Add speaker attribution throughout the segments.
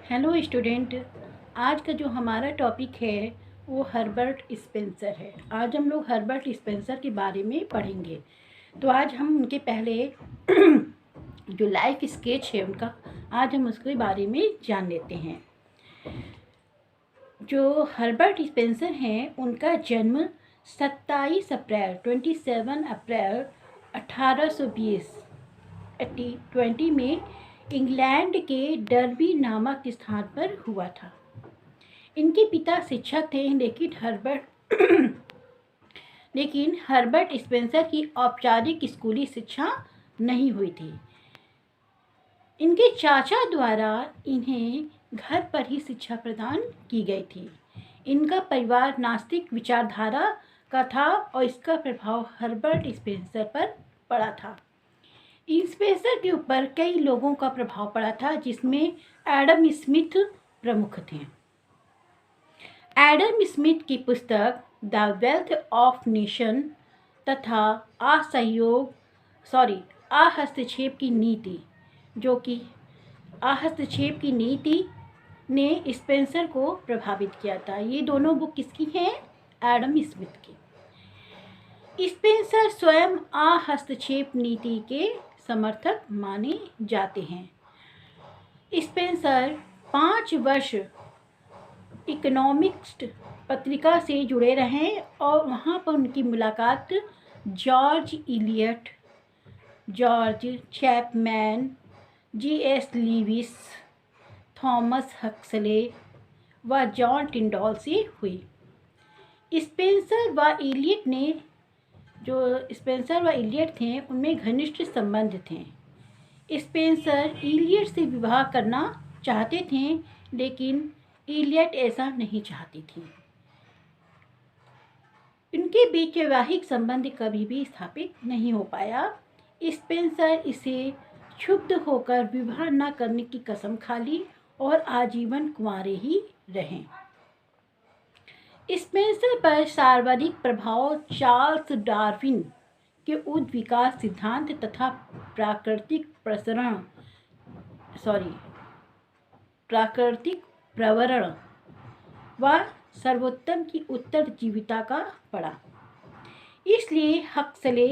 Speaker 1: Hello student. आज का जो हमारा टॉपिक है वो हर्बर्ट स्पेंसर है। आज हम लोग हर्बर्ट स्पेंसर के बारे में पढ़ेंगे। तो आज हम उनके पहले जो लाइफ स्केच है उनका, आज हम उसके बारे में जान लेते हैं। जो हर्बर्ट स्पेंसर हैं उनका जन्म 27 अप्रैल 1820 20 में इंग्लैंड के डर्बी नामक स्थान पर हुआ था। इनके पिता शिक्षक थे, लेकिन हर्बर्ट स्पेंसर की औपचारिक स्कूली शिक्षा नहीं हुई थी। इनके चाचा द्वारा इन्हें घर पर ही शिक्षा प्रदान की गई थी। इनका परिवार नास्तिक विचारधारा का था और इसका प्रभाव हर्बर्ट स्पेंसर पर पड़ा था। स्पेंसर के ऊपर कई लोगों का प्रभाव पड़ा था, जिसमें एडम स्मिथ प्रमुख थे। एडम स्मिथ की पुस्तक द वेल्थ ऑफ नेशन तथा आहस्तक्षेप की नीति, जो कि आहस्तक्षेप की नीति ने स्पेंसर को प्रभावित किया था। ये दोनों बुक किसकी हैं? एडम स्मिथ की। स्पेंसर स्वयं आहस्तक्षेप नीति के समर्थक माने जाते हैं। स्पेंसर 5 वर्ष इकोनॉमिक्स पत्रिका से जुड़े रहे और वहाँ पर उनकी मुलाकात George Eliot, George Chapman, GS. Lewis, Thomas Huxley व जॉन टिंडॉल से हुई। स्पेंसर व इलियट थे, उनमें घनिष्ठ संबंध थे। स्पेंसर इलियट से विवाह करना चाहते थे, लेकिन इलियट ऐसा नहीं चाहती थी। इनके बीच वैवाहिक संबंध कभी भी स्थापित नहीं हो पाया। स्पेंसर इसे क्षुब्ध होकर विवाह न करने की कसम खा ली और आजीवन कुंवारे ही रहे। स्पेंसर पर सर्वाधिक प्रभाव चार्ल्स डार्विन के उद्विकास सिद्धांत तथा प्राकृतिक प्रवरण व सर्वोत्तम की उत्तरजीविता का पड़ा। इसलिए हक्सले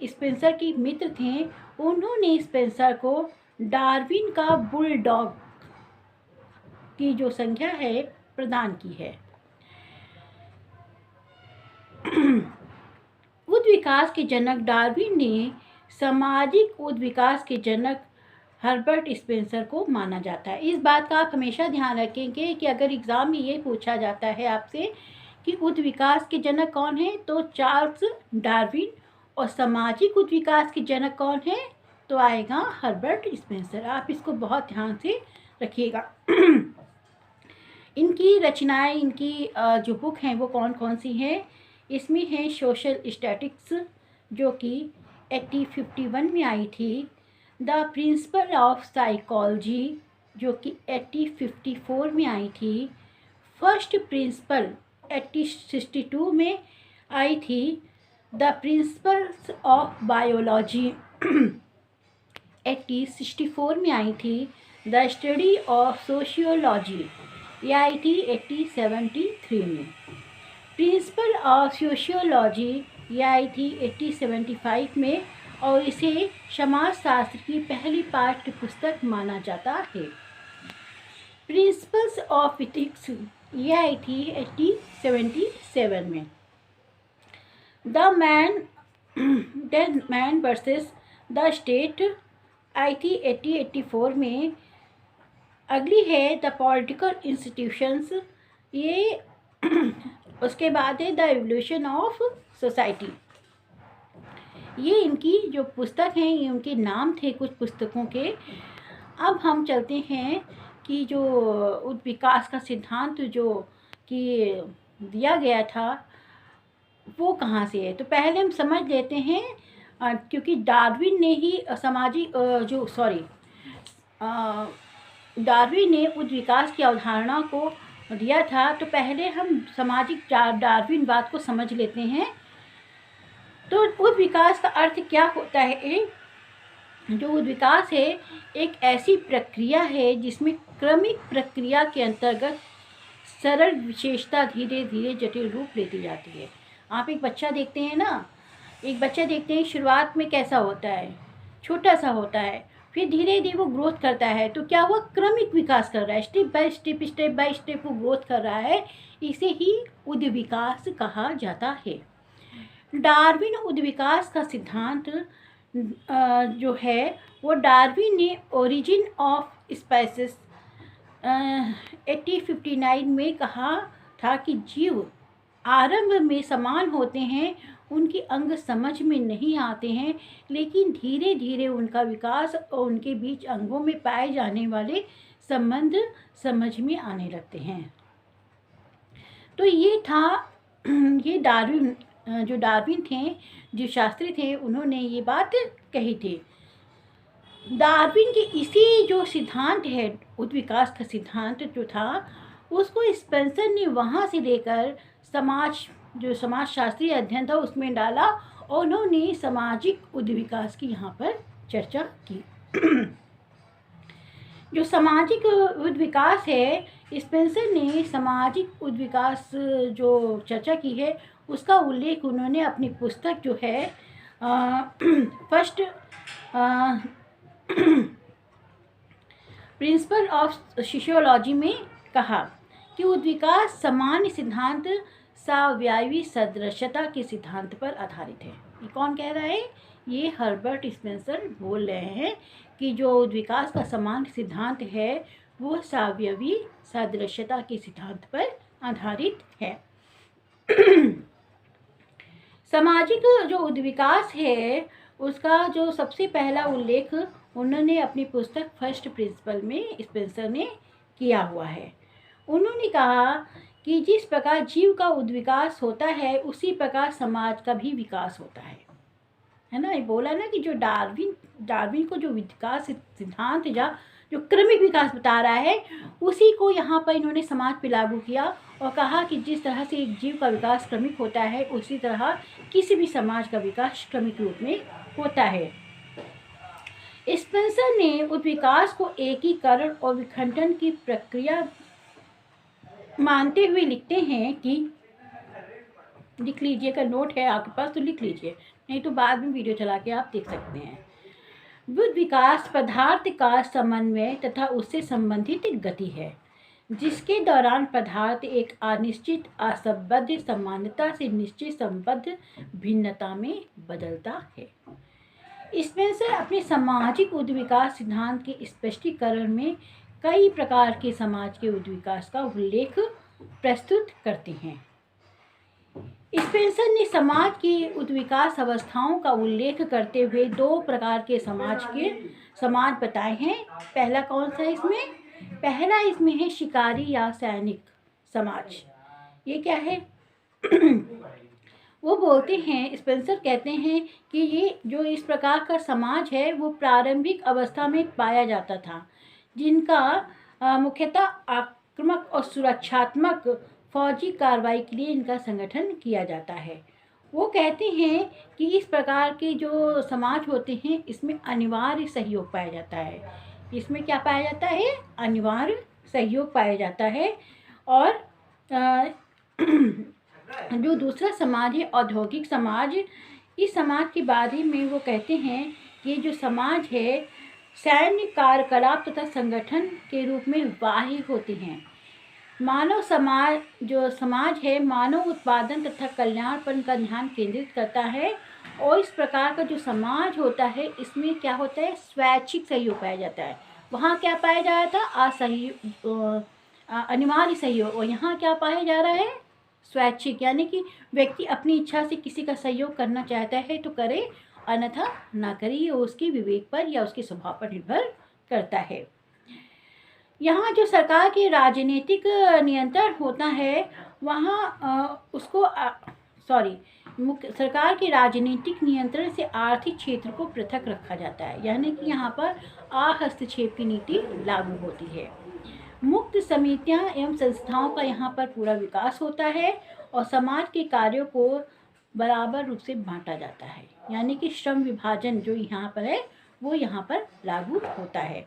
Speaker 1: स्पेंसर के मित्र थे। उन्होंने स्पेंसर को डार्विन का बुलडॉग की जो संज्ञा है प्रदान की है। उद्विकास के जनक डार्विन ने सामाजिक उद्विकास के जनक हर्बर्ट स्पेंसर को माना जाता है। इस बात का आप हमेशा ध्यान रखेंगे कि अगर एग्ज़ाम में ये पूछा जाता है आपसे कि उद्विकास के जनक कौन है, तो चार्ल्स डार्विन, और सामाजिक उद्विकास के जनक कौन है, तो आएगा हर्बर्ट स्पेंसर। आप इसको बहुत ध्यान से रखिएगा। इनकी रचनाएं, इनकी जो बुक हैं वो कौन कौन सी हैं? इसमें है सोशल स्टैटिक्स, जो कि 1851 में आई थी। द प्रिंसिपल ऑफ साइकोलॉजी, जो कि 1854 में आई थी। फर्स्ट प्रिंसिपल 1862 में आई थी। द प्रिंसिपल्स ऑफ बायोलॉजी 1864 में आई थी। द स्टडी ऑफ सोशियोलॉजी ये आई थी 1873 में। प्रिंसिपल ऑफ सोशियोलॉजी ये आई थी 1875 में, और इसे समाजशास्त्र की पहली पाठ्य पुस्तक माना जाता है। प्रिंसिपल्स ऑफ इथिक्स ये आई थी 1877 में। The man versus the state आई थी 1884 में। अगली है द पॉलिटिकल इंस्टीट्यूशंस, ये उसके बाद है द एवोल्यूशन ऑफ सोसाइटी। ये इनकी जो पुस्तक हैं, ये उनके नाम थे कुछ पुस्तकों के। अब हम चलते हैं कि जो उद्विकास का सिद्धांत जो कि दिया गया था वो कहाँ से है। तो पहले हम समझ लेते हैं, क्योंकि डार्विन ने ही डार्विन ने उद्विकास की अवधारणा को दिया था। तो पहले हम सामाजिक डार्विनवाद को समझ लेते हैं। तो उद्विकास का अर्थ क्या होता है? जो विकास है एक ऐसी प्रक्रिया है जिसमें क्रमिक प्रक्रिया के अंतर्गत सरल विशेषता धीरे धीरे जटिल रूप लेती जाती है। आप एक बच्चा देखते हैं ना, एक बच्चा देखते हैं शुरुआत में कैसा होता है, छोटा सा होता है, फिर धीरे धीरे वो ग्रोथ करता है। तो क्या हुआ, क्रमिक विकास कर रहा है, स्टेप बाय स्टेप वो ग्रोथ कर रहा है। इसे ही उद्विकास कहा जाता है। डार्विन उद्विकास का सिद्धांत जो है वो डार्विन ने ओरिजिन ऑफ स्पीसीज 1859 में कहा था कि जीव आरंभ में समान होते हैं, उनके अंग समझ में नहीं आते हैं, लेकिन धीरे धीरे उनका विकास और उनके बीच अंगों में पाए जाने वाले संबंध समझ में आने लगते हैं। तो ये था ये डार्विन, जो डार्विन थे, जो शास्त्री थे, उन्होंने ये बात कही थी। डार्विन के इसी जो सिद्धांत है, उद्विकास का सिद्धांत जो था, उसको स्पेंसर ने वहाँ से लेकर जो समाजशास्त्रीय अध्ययन था उसमें डाला और उन्होंने सामाजिक उद्विकास की यहाँ पर चर्चा की। जो सामाजिक उद्विकास है, स्पेंसर ने सामाजिक उद्विकास जो चर्चा की है उसका उल्लेख उन्होंने अपनी पुस्तक जो है फर्स्ट प्रिंसिपल ऑफ सोशियोलॉजी में कहा कि उद्विकास सामान्य सिद्धांत सावयवी सदृशता के सिद्धांत पर आधारित है। ये कौन कह रहा है? ये हर्बर्ट स्पेंसर बोल रहे हैं कि जो उद्विकास का सामान्य सिद्धांत है वो सावयवी सदृशता के सिद्धांत पर आधारित है। सामाजिक जो उद्विकास है उसका जो सबसे पहला उल्लेख उन्होंने अपनी पुस्तक फर्स्ट प्रिंसिपल में स्पेंसर ने किया हुआ है। उन्होंने कहा कि जिस प्रकार जीव का उद्विकास होता है उसी प्रकार समाज का भी विकास होता है ना। ये बोला ना कि जो डार्विन को जो विकास सिद्धांत जो क्रमिक विकास बता रहा है उसी को यहाँ पर इन्होंने समाज पे लागू किया और कहा कि जिस तरह से एक जीव का विकास क्रमिक होता है उसी तरह किसी भी समाज का विकास क्रमिक रूप में होता है। स्पेंसर ने उद्विकास को एकीकरण और विखंडन की प्रक्रिया मानते हुए लिखते हैं कि, लिख लीजिए, का नोट है आपके पास तो लिख लीजिए, नहीं तो बाद में वीडियो चला के आप देख सकते हैं। उद्विकास पदार्थ का समन्वय तथा उससे संबंधित गति है जिसके दौरान पदार्थ एक अनिश्चित असंबद्ध समानता से निश्चित संबद्ध भिन्नता में बदलता है। स्पेंसर अपने सामाजिक उद्विकास सिद्धांत के स्पष्टीकरण में कई प्रकार के समाज के उद्विकास का उल्लेख प्रस्तुत करते हैं। स्पेंसर ने समाज की उद्विकास अवस्थाओं का उल्लेख करते हुए दो प्रकार के समाज बताए हैं। पहला कौन सा इसमें? पहला इसमें है शिकारी या सैनिक समाज। ये क्या है? वो बोलते हैं, स्पेंसर कहते हैं कि ये जो इस प्रकार का समाज है वो प्रारंभिक अवस्था में पाया जाता था, जिनका मुख्यतः आक्रामक और सुरक्षात्मक फौजी कार्रवाई के लिए इनका संगठन किया जाता है। वो कहते हैं कि इस प्रकार के जो समाज होते हैं इसमें अनिवार्य सहयोग पाया जाता है। इसमें क्या पाया जाता है? अनिवार्य सहयोग पाया जाता है। और जो दूसरा समाज है औद्योगिक समाज, इस समाज के बारे में वो कहते हैं कि जो समाज है सैन्य कार्यकलाप तथा संगठन के रूप में बाह्य होते हैं। मानव समाज जो समाज है मानव उत्पादन तथा कल्याण पर का ध्यान केंद्रित करता है। और इस प्रकार का जो समाज होता है इसमें क्या होता है? स्वैच्छिक सहयोग पाया जाता है। वहाँ क्या पाया जा रहा था? अनिवार्य सहयोग। और यहाँ क्या पाया जा रहा है? स्वैच्छिक, यानी कि व्यक्ति अपनी इच्छा से किसी का सहयोग करना चाहता है तो करे, अन्यथा ना करे। ये उसके विवेक पर या उसके स्वभाव पर निर्भर करता है। यहाँ जो सरकार के राजनीतिक नियंत्रण होता है वहाँ सरकार के राजनीतिक नियंत्रण से आर्थिक क्षेत्र को पृथक रखा जाता है, यानी कि यहाँ पर अहस्तक्षेप की नीति लागू होती है। मुक्त समितियाँ एवं संस्थाओं का यहाँ पर पूरा विकास होता है और समाज के कार्यों को बराबर रूप से बांटा जाता है, यानी कि श्रम विभाजन जो यहाँ पर है वो यहाँ पर लागू होता है।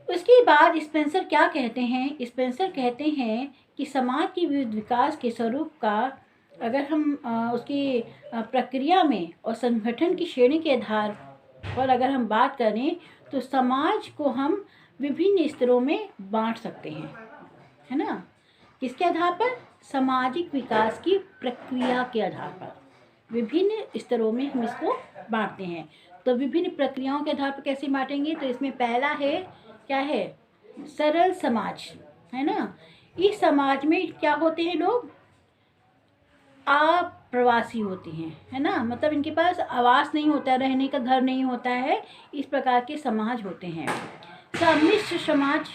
Speaker 1: उसके बाद स्पेंसर क्या कहते हैं? स्पेंसर कहते हैं कि समाज की विविध विकास के स्वरूप का अगर हम उसकी प्रक्रिया में और संगठन की श्रेणी के आधार पर अगर हम बात करें तो समाज को हम विभिन्न स्तरों में बांट सकते हैं, है ना। किसके आधार पर? सामाजिक विकास की प्रक्रिया के आधार पर विभिन्न स्तरों में हम इसको बांटते हैं। तो विभिन्न प्रक्रियाओं के आधार पर कैसे बांटेंगे? तो इसमें पहला है, क्या है? सरल समाज, है ना। इस समाज में क्या होते हैं लोग? अप्रवासी होते हैं, है ना। मतलब इनके पास आवास नहीं होता है, रहने का घर नहीं होता है, इस प्रकार के समाज होते हैं। सम्मिश्र समाज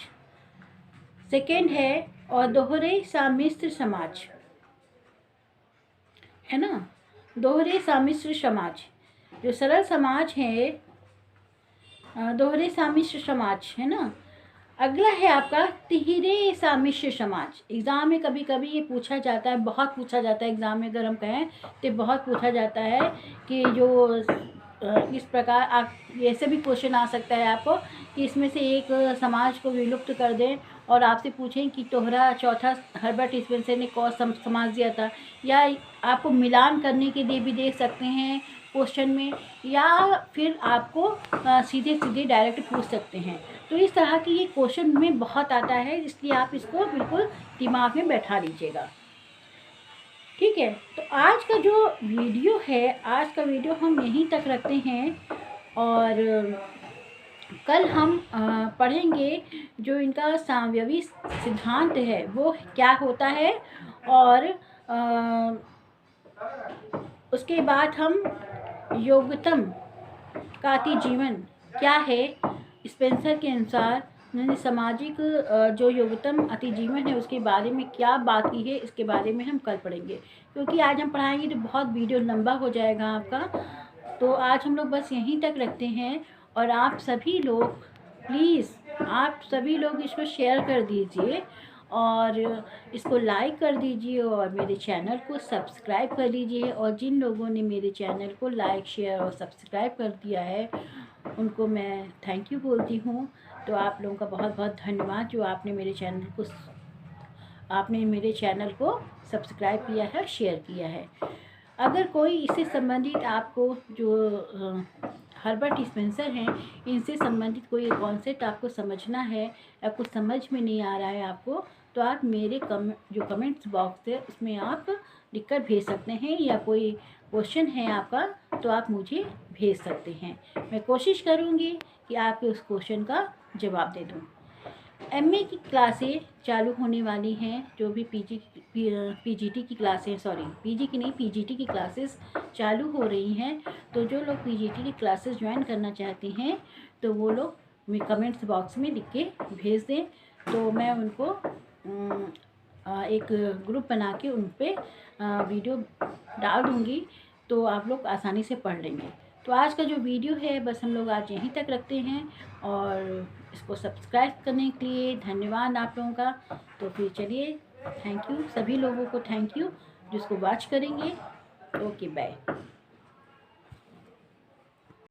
Speaker 1: सेकेंड है, और दोहरे सम्मिश्र समाज, है ना। दोहरे सम्मिश्र समाज, जो सरल समाज है, दोहरे सम्मिश्र समाज, है ना। अगला है आपका तिहरे सम्मिश्र समाज। एग्ज़ाम में कभी कभी ये पूछा जाता है, बहुत पूछा जाता है एग्ज़ाम में, अगर हम कहें तो बहुत पूछा जाता है कि जो इस प्रकार आप ऐसे भी क्वेश्चन आ सकता है आपको कि इसमें से एक समाज को विलुप्त कर दें और आपसे पूछें कि तोहरा चौथा हर्बर्ट स्पेंसर ने कौन सा समाज दिया था, या आपको मिलान करने के लिए भी दे सकते हैं क्वेश्चन में, या फिर आपको सीधे सीधे डायरेक्ट पूछ सकते हैं। तो इस तरह की ये क्वेश्चन में बहुत आता है, इसलिए आप इसको बिल्कुल दिमाग में बैठा लीजिएगा, ठीक है। तो आज का जो वीडियो है, आज का वीडियो हम यहीं तक रखते हैं, और कल हम पढ़ेंगे जो इनका साम्यवी सिद्धांत है वो क्या होता है, और उसके बाद हम योग्यतम का अति जीवन क्या है, स्पेंसर के अनुसार उन्होंने सामाजिक जो योग्यतम अति जीवन है उसके बारे में क्या बात की है, इसके बारे में हम कल पढ़ेंगे। क्योंकि आज हम पढ़ाएंगे तो बहुत वीडियो लंबा हो जाएगा आपका, तो आज हम लोग बस यहीं तक रखते हैं। और आप सभी लोग प्लीज़, आप सभी लोग इसको शेयर कर दीजिए और इसको लाइक कर दीजिए और मेरे चैनल को सब्सक्राइब कर लीजिए। और जिन लोगों ने मेरे चैनल को लाइक, शेयर और सब्सक्राइब कर दिया है उनको मैं थैंक यू बोलती हूँ। तो आप लोगों का बहुत बहुत धन्यवाद जो आपने मेरे चैनल को सब्सक्राइब किया है, शेयर किया है। अगर कोई इससे संबंधित आपको जो हर्बर्ट स्पेंसर हैं इनसे संबंधित कोई कॉन्सेप्ट आपको समझना है या कुछ समझ में नहीं आ रहा है आपको, तो आप मेरे जो कमेंट्स बॉक्स है उसमें आप लिखकर भेज सकते हैं, या कोई क्वेश्चन है आपका तो आप मुझे भेज सकते हैं। मैं कोशिश करूँगी कि आपके उस क्वेश्चन का जवाब दे दूँ। एमए की क्लासें चालू होने वाली हैं, जो भी पीजीटी की क्लासें, सॉरी पीजी की नहीं, पीजीटी की क्लासेस चालू हो रही हैं। तो जो लोग पीजीटी की क्लासेस ज्वाइन करना चाहते हैं तो वो लोग कमेंट्स बॉक्स में लिख के भेज दें, तो मैं उनको एक ग्रुप बना के उन पर वीडियो डाल दूँगी, तो आप लोग आसानी से पढ़ लेंगे। तो आज का जो वीडियो है बस हम लोग आज यहीं तक रखते हैं, और इसको सब्सक्राइब करने के लिए धन्यवाद आप लोगों का। तो फिर चलिए, थैंक यू सभी लोगों को, थैंक यू जिसको वॉच करेंगे। Okay, bye.